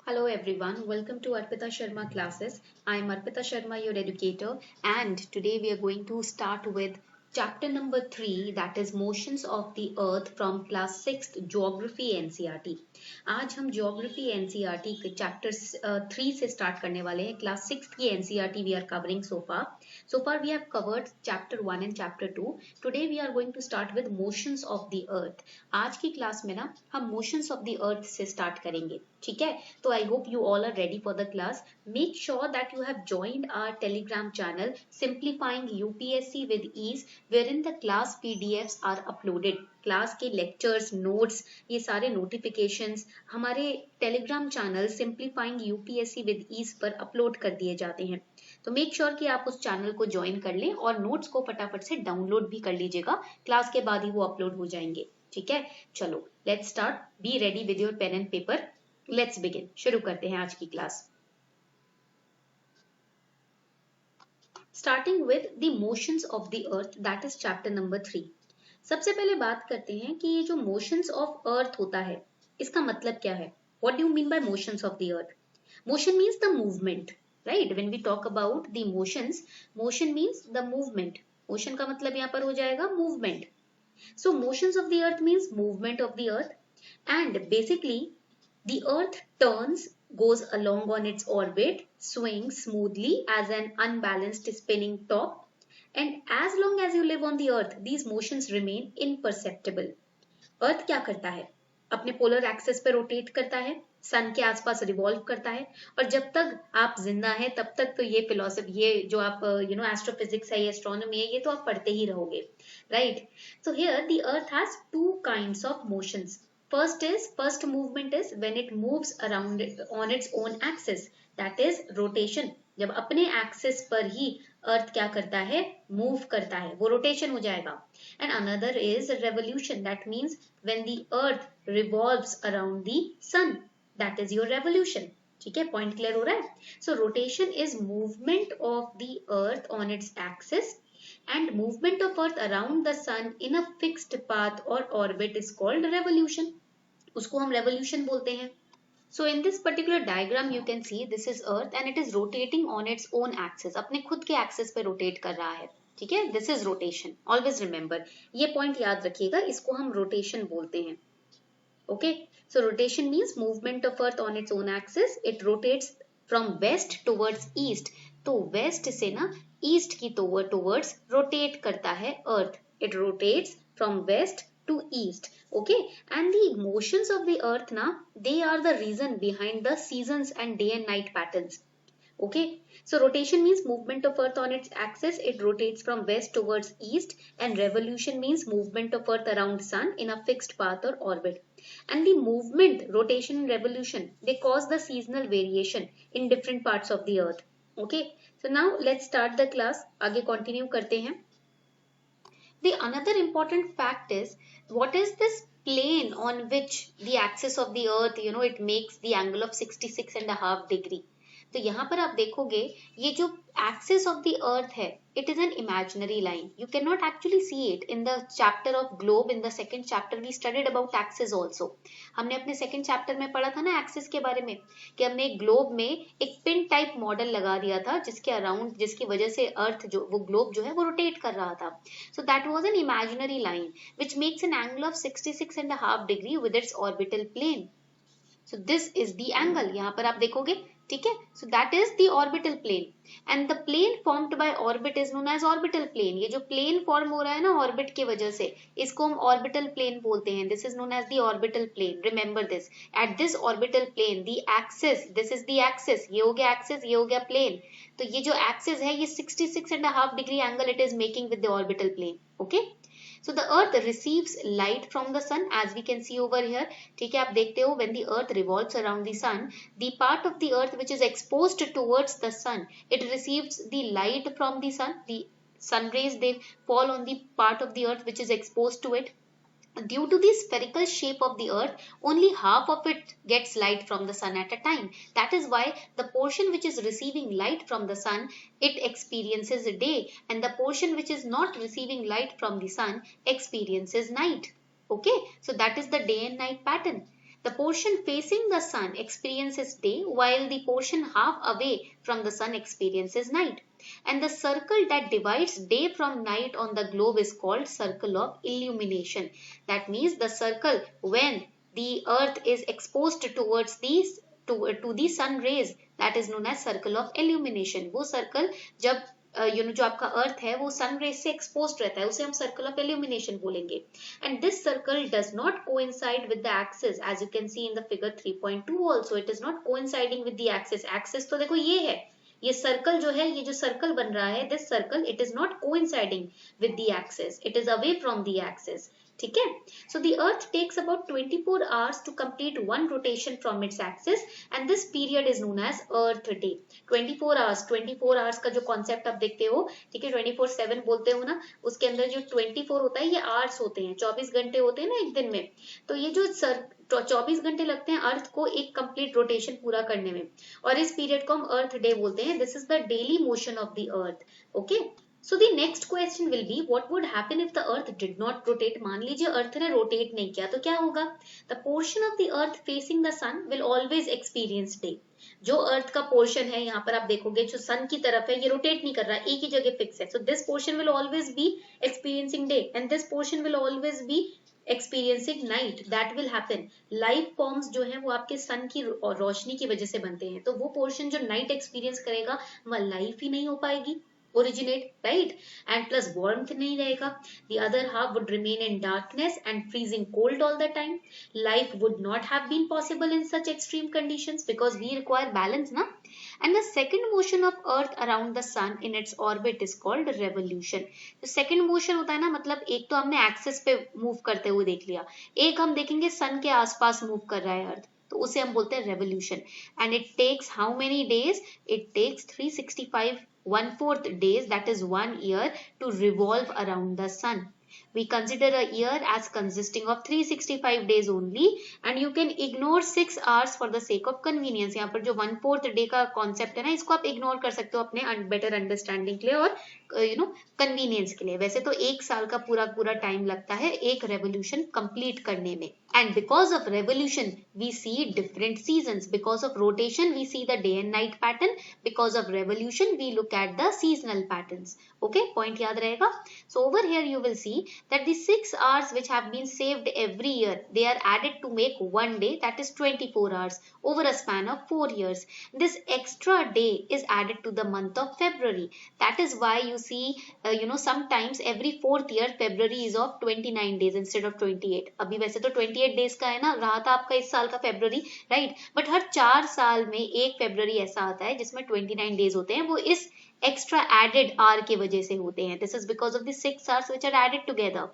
Hello everyone, welcome to Arpita Sharma classes. I am Arpita Sharma, your educator, and today we are going to start with chapter number 3, that is Motions of the Earth from class 6th Geography NCERT. आज हम Geography NCERT के chapter 3 से start करने वाले हैं. Class 6th की NCERT we are covering so far. So far we have covered chapter 1 and chapter 2. Today we are going to start with Motions of the Earth. आज की class में ना हम Motions of the Earth से start करेंगे. ठीक है, तो I hope you all are ready for the class. Make sure that you have joined our Telegram channel Simplifying UPSC with Ease, wherein the class PDFs are uploaded. Class के lectures, notes, ये सारे notifications हमारे Telegram channel simplifying UPSC with ease पर upload कर दिए जाते हैं. तो मेक श्योर कि आप उस चैनल को ज्वाइन कर लें और नोट्स को फटाफट से डाउनलोड भी कर लीजिएगा. क्लास के बाद ही वो अपलोड हो जाएंगे. ठीक है, चलो let's start. Be ready with your pen and paper. Let's begin. शुरू करते हैं आज की class. Starting with the motions of the earth, that is chapter number 3. सबसे पहले बात करते हैं कि ये जो मोशंस ऑफ अर्थ होता है इसका मतलब क्या है. What do you mean by motions of the earth? Motion means the movement, right? When we talk about the motions, motion means the movement. मोशन का मतलब यहाँ पर हो जाएगा movement. So motions of the earth means movement of the earth, and basically the earth turns, goes along on its orbit, swings smoothly as an unbalanced spinning top, and as long as you live on the earth, these motions remain imperceptible. अर्थ क्या करता है? अपने polar axis पे rotate करता है, सन के आसपास revolve करता है, और जब तक आप जिंदा हैं तब तक तो ये फिलोसफी, ये जो आप एस्ट्रोफिजिक्स है, एस्ट्रोनॉमी है, ये तो आप पढ़ते ही रहोगे, right? So here the earth has two kinds of motions. First movement is when it moves around on its own axis, that is rotation. जब अपने एक्सिस पर ही अर्थ क्या करता है? मूव करता है, वो रोटेशन हो जाएगा. And another is revolution, that means when the earth revolves around the sun, that is your revolution. ठीक है, पॉइंट क्लियर हो रहा है? So rotation is movement of the earth on its axis, and movement of earth around the sun in a fixed path or orbit is called revolution. उसको हम revolution बोलते हैं. So in this particular diagram you can see this is earth and it is rotating on its own axis. अपने खुद के axis पे rotate कर रहा है. ठीक है, this is rotation. Always remember, ये पॉइंट याद रखिएगा, इसको हम रोटेशन बोलते हैं. Okay, so rotation means movement of earth on its own axis. It rotates from west towards east. तो वेस्ट से ना ईस्ट की टुवर्ड्स रोटेट करता है earth. It rotates from west to east. Okay, and the motions of the earth na, they are the reason behind the seasons and day and night patterns. Okay, so rotation means movement of earth on its axis. It rotates from west towards east, and revolution means movement of earth around sun in a fixed path or orbit. And the movement, rotation and revolution, they cause the seasonal variation in different parts of the earth. Okay, so now let's start the class. आगे continue करते हैं. The another important fact is, what is this plane on which the axis of the earth, it makes the angle of 66.5 degree. तो यहाँ पर आप देखोगे ये जो एक्सिस ऑफ द अर्थ है, it is an imaginary line. You can not actually see it in the chapter of globe. In the second chapter we studied about axis also. हमने अपने सेकंड चैप्टर में पढ़ा था ना axis के बारे में, कि हमने एक ग्लोब में एक पिन टाइप मॉडल लगा दिया था जिसके अराउंड, जिसकी वजह से अर्थ जो वो ग्लोब जो है वो रोटेट कर रहा था. So that was an imaginary line which makes an angle of 66.5 degree with its orbital plane. So this is the angle. यहाँ पर आप देखोगे, ठीक है. So that is the orbital plane, and the plane formed by orbit is known as orbital plane. ये जो plane form हो रहा है ना ऑर्बिट की वजह से, इसको हम ऑर्बिटल प्लेन बोलते हैं. This is known as the orbital plane. Remember this. At this orbital plane the axis, this is the axis, ये हो गया एक्सिस, ये हो गया प्लेन. तो ये जो एक्सिस है ये 66.5 degree angle it is making with the orbital plane. Okay, so the earth receives light from the sun, as we can see over here. ठीक है, आप देखते हो when the earth revolves around the sun, the part of the earth which is exposed towards the sun, it receives the light from the sun. The sun rays, they fall on the part of the earth which is exposed to it. Due to the spherical shape of the earth, only half of it gets light from the sun at a time. That is why the portion which is receiving light from the sun, it experiences a day, and the portion which is not receiving light from the sun experiences night. Okay, so that is the day and night pattern. The portion facing the sun experiences day, while the portion half away from the sun experiences night. And the circle that divides day from night on the globe is called circle of illumination. That means the circle when the earth is exposed towards these to the sun rays, that is known as circle of illumination. वो circle जब जो आपका अर्थ है वो sun rays से expose रहता है, उसे हम सर्कल ऑफ इल्यूमिनेशन बोलेंगे. And this circle does not coincide with the axis, as you can see in the figure 3.2 also it is not coinciding with the axis. Axis तो देखो ये है, ये सर्कल जो है, ये जो सर्कल बन रहा है, this circle it is not coinciding with the axis, it is away from the axis. ठीक है. So the earth takes about 24 hours to complete one rotation from its axis and this period is known as earth day. 24 hours का जो concept आप देखते हो, ठीक है, 24/7 बोलते हो ना, उसके अंदर जो 24 होता है ये आवर्स होते हैं, 24 घंटे होते हैं ना एक दिन में. तो ये जो 24 घंटे लगते हैं अर्थ को एक कंप्लीट रोटेशन पूरा करने में, और इस पीरियड को हम अर्थ डे बोलते हैं. This is the daily motion of the earth. Okay. So the next question will be what would happen if the earth did not rotate. मान लीजिए अर्थ ने रोटेट नहीं किया तो क्या होगा? The portion of the earth facing the sun will always experience day. जो अर्थ का पोर्शन है, यहाँ पर आप देखोगे जो सन की तरफ है ये रोटेट नहीं कर रहा, एक ही जगह फिक्स है. So this portion will always be experiencing day and this portion will always be experiencing night. That will happen. Life forms जो है वो आपके सन की रोशनी की वजह से बनते हैं, तो वो पोर्शन जो नाइट एक्सपीरियंस करेगा वह लाइफ ही नहीं हो पाएगी originate, right? And plus warmth नहीं रहेगा. The other half would remain in darkness and freezing cold all the time. Life would not have been possible in such extreme conditions because we require balance, na? And the second motion of earth around the sun in its orbit is called revolution. तो second motion होता है ना, मतलब एक तो हमने axis पे move करते हुए देख लिया, एक हम देखेंगे सन के आसपास मूव कर रहा है अर्थ, तो उसे हम बोलते हैं revolution. And it takes how many days? It takes 365 1/4 days, that is 1 year, to revolve around the sun. We consider a year as consisting of 365 days only and you can ignore 6 hours for the sake of convenience. यहाँ पर जो 1/4 day का concept है ना, इसको आप ignore कर सकते हो अपने better understanding के लिए और convenience के लिए. वैसे तो एक साल का पूरा टाइम लगता है एक revolution complete करने में. And because of revolution we see different seasons. Because of rotation we see the day and night pattern. Because of revolution we look at the seasonal patterns. Okay, point याद रहेगा. So over here you will see that the 6 hours which have been saved every year, they are added to make one day, that is 24 hours over a span of 4 years. This extra day is added to the month of February. That is why you see sometimes every 4th year February is of 29 days instead of 28. अभी वैसे तो 28 days का है ना, रहा था आपका इस साल का February, right? But हर 4 साल में एक February ऐसा आता है जिसमें 29 days होते हैं, वो इस extra added hour के वजह से होते हैं. This is because of the 6 hours which are added together.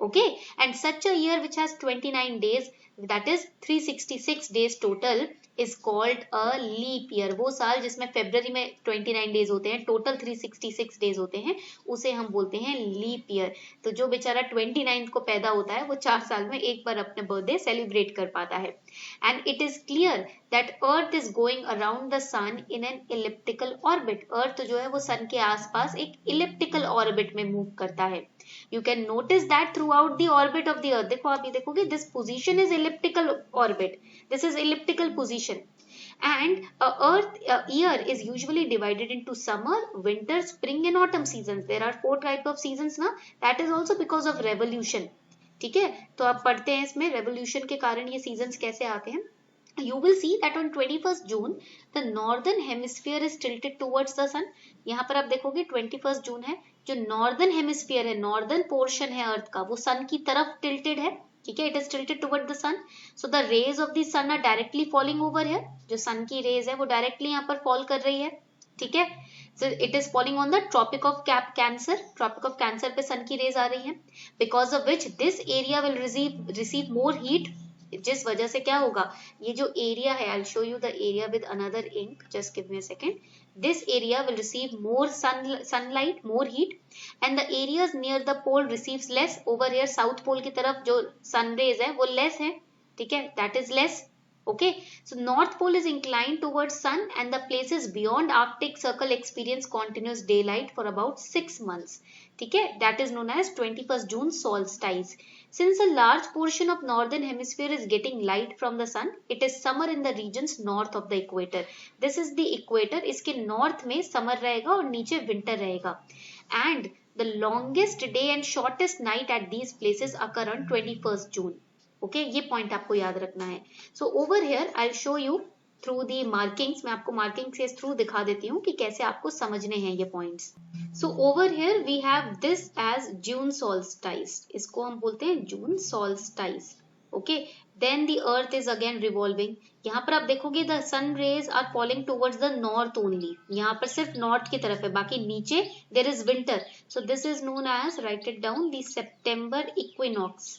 Okay, and such a year which has 29 days, that is 366 days total, is called a leap year. वो साल जिसमें फरवरी में 29 days होते हैं, टोटल 366 days होते हैं, उसे हम बोलते हैं लीप ईयर. तो जो बेचारा 29 को पैदा होता है वो 4 साल में एक बार अपने बर्थडे सेलिब्रेट कर पाता है. And it is clear that Earth is going around the sun in an elliptical orbit. Earth जो है वो सन के आसपास एक elliptical orbit में मूव करता है. You can notice that throughout the orbit of the Earth. देखो आप ये देखोगे, this position is elliptical orbit. This is elliptical position. And a year is usually divided into summer, winter, spring and autumn seasons. There are 4 types of seasons ना. That is also because of revolution. ठीक है, तो आप पढ़ते हैं इसमें revolution के कारण ये सीजन्स कैसे आते हैं. You will see that on 21st June the northern hemisphere is tilted towards the sun. यहाँ पर आप देखोगे 21st जून है, जो नॉर्दर्न हेमिस्फीयर है, नॉर्दर्न पोर्शन है अर्थ का, वो सन की तरफ टिल्टेड है. ठीक है, it is tilted toward the sun. So the rays of the sun are directly falling over है. जो सन की रेज है वो डायरेक्टली यहाँ पर फॉल कर रही है. ठीक है, so it is falling on the tropic of Cancer. Tropic of Cancer पे सन की रेज आ रही है, because of which this area will receive more heat. जिस वजह से क्या होगा, ये जो एरिया है, I'll show you the area with another ink, just give me a second. This area will receive more sunlight, more heat, and the areas near the pole receives less. Over here south pole की तरफ जो sun rays है वो less है. ठीक है, that is less. Okay, so North Pole is inclined towards sun and the places beyond Arctic Circle experience continuous daylight for about 6 months. ठीक है, that is known as 21st June solstice. Since a large portion of northern hemisphere is getting light from the sun, it is summer in the regions north of the equator. This is the equator. इसके north में summer रहेगा और नीचे winter रहेगा. And the longest day and shortest night at these places occur on 21st June. Okay, ये point आपको याद रखना है. So over here I'll show you through the markings. मैं आपको marking के through दिखा देती हूँ कि कैसे आपको समझने हैं ये points. So over here we have this as June solstice. इसको हम बोलते हैं June solstice. Okay. Then the earth is again revolving. यहाँ पर आप देखोगे the sun rays are falling towards the north only. यहाँ पर सिर्फ north की तरफ है, बाकी नीचे there is winter. So this is known as, write it down, the September equinox.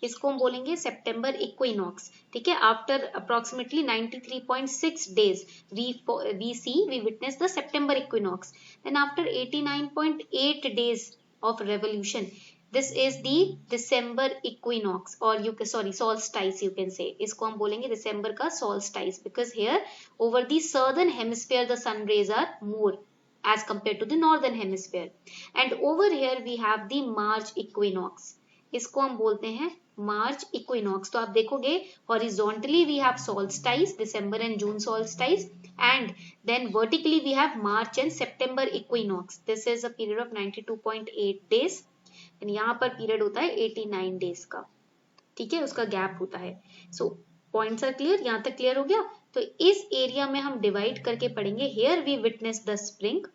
इसको हम बोलेंगे सितंबर इक्विनॉक्स. ठीक है. After approximately 93.6 days we witness the September equinox. Then after 89.8 days of revolution, this is the December equinox, or solstice you can say. इसको हम बोलेंगे दिसंबर का solstice, because here over the southern hemisphere the sun rays are more as compared to the northern hemisphere. And over here we have the March equinox. इसको हम बोलते हैं मार्च equinox. तो आप देखोगे horizontally we have solstice, December and June solstice, and then vertically we have March and September equinox. This is a period of 92.8 days, and यहाँ पर period होता है 89 डेज का. ठीक है, उसका गैप होता है. सो पॉइंट्स आर क्लियर, यहाँ तक क्लियर हो गया. तो इस एरिया में हम डिवाइड करके पढ़ेंगे. Here we witness the spring,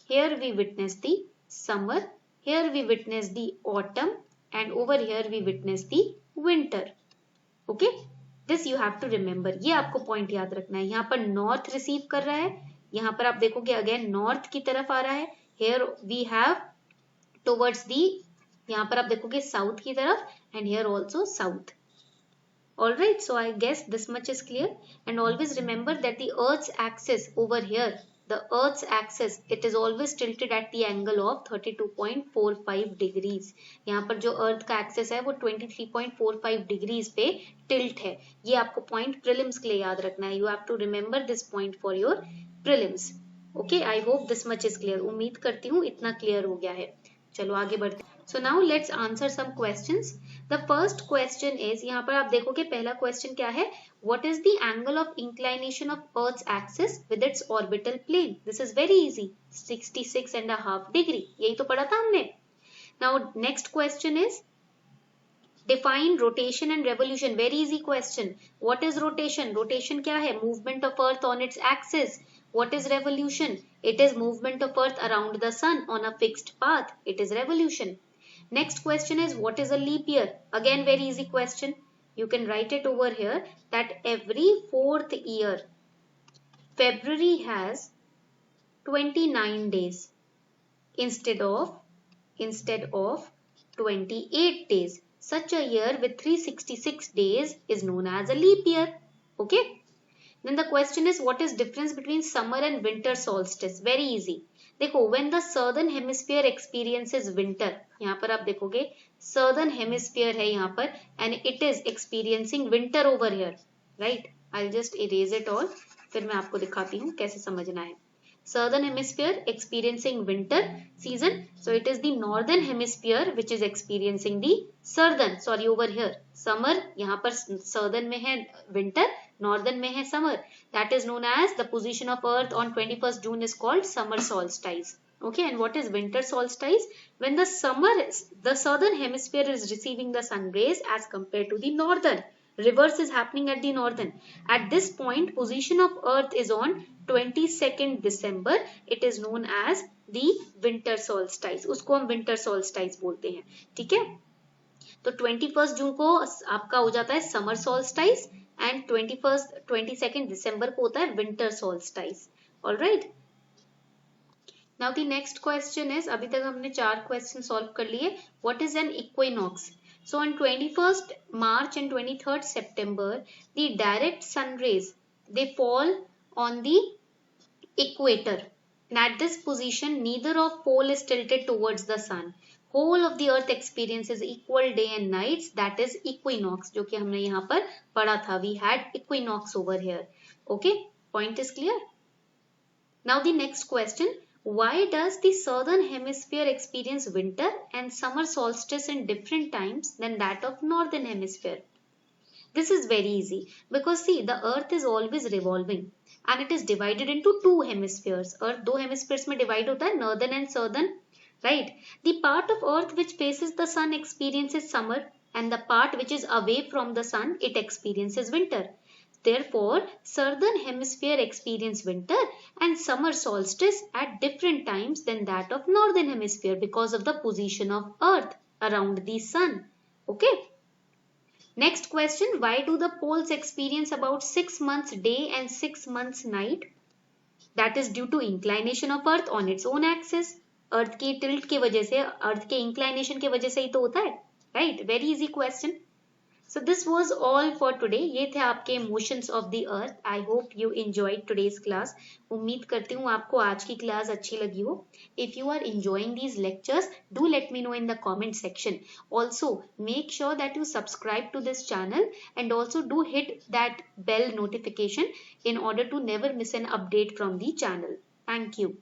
here we witness the summer, here we witness the autumn, and over here we witness the winter. Okay, this you have to remember. ये आपको पॉइंट याद रखना है. यहाँ पर नॉर्थ रिसीव कर रहा है, यहाँ पर आप देखोगे अगेन नॉर्थ की तरफ आ रहा है. here we have towards the, यहाँ पर आप देखोगे साउथ की तरफ, and here also south. All right, so I guess this much is clear. And always remember that the earth's axis over here, the earth's axis, it is always tilted at the angle of 32.45 degrees. यहाँ पर जो earth का axis है वो 23.45 degrees पे tilt है. ये आपको point prelims के लिए याद रखना है. You have to remember this point for your prelims. Okay, I hope this much is clear. उम्मीद करती हूँ इतना clear हो गया है. चलो आगे बढ़ते हैं. So now let's answer some questions. The first question is, यहाँ पर आप देखोगे पहला question क्या है? What is the angle of inclination of Earth's axis with its orbital plane? This is very easy. 66.5 degree. यही तो पढ़ा था हमने. Now next question is, define rotation and revolution. Very easy question. What is rotation? Rotation क्या है? Movement of Earth on its axis. What is revolution? It is movement of Earth around the sun on a fixed path. It is revolution. Next question is, what is a leap year? Again very easy question. You can write it over here that every 4th year February has 29 days instead of 28 days. Such a year with 366 days is known as a leap year. Okay. Then the question is, what is difference between summer and winter solstice? Very easy. देखो, when the southern hemisphere experiences winter, यहाँ पर आप देखोगे southern hemisphere है यहाँ पर, and it is experiencing winter over here, right? I'll just erase it all. फिर मैं आपको दिखाती हूँ कैसे समझना है. Southern hemisphere experiencing winter season, so it is the northern hemisphere which is experiencing the over here summer. यहाँ पर southern में है winter, northern में है summer. That is known as, the position of earth on 21st June is called summer solstice. Okay, and what is winter solstice? When the southern hemisphere is receiving the sun rays as compared to the northern. Reverse is happening at the northern. At this point, position of earth is on 22nd December. It is known as the winter solstice. उसको हम winter solstice बोलते हैं. ठीक है, तो 21st जून को आपका हो जाता है summer solstice, and 22nd December को होता है winter solstice. All right. Now the next question is, अभी तक हमने 4 question solve कर लिए. What is an equinox? So on 21st March and 23rd September, the direct sun rays, they fall on the equator. And at this position, neither of pole is tilted towards the sun. Whole of the earth experiences equal day and nights. That is equinox, जो कि हमने यहाँ पर पढ़ा था. We had equinox over here. Okay, point is clear. Now the next question. Why does the southern hemisphere experience winter and summer solstice in different times than that of northern hemisphere? This is very easy because see, the earth is always revolving and it is divided into two hemispheres. Earth दो hemispheres में divide होता है, northern and southern, right? The part of earth which faces the sun experiences summer and the part which is away from the sun, it experiences winter. Therefore, southern hemisphere experience winter and summer solstice at different times than that of northern hemisphere because of the position of earth around the sun. Okay. Next question, why do the poles experience about 6 months day and 6 months night? That is due to inclination of earth on its own axis. अर्थ की tilt की वजह से, अर्थ के inclination की वजह से ही तो होता है, right? Very easy question. So this was all for today. ये थे आपके motions of the earth. I hope you enjoyed today's class. उम्मीद करती हूँ आपको आज की क्लास अच्छी लगी हो. If you are enjoying these lectures, do let me know in the comment section. Also, make sure that you subscribe to this channel and also do hit that bell notification in order to never miss an update from the channel. Thank you.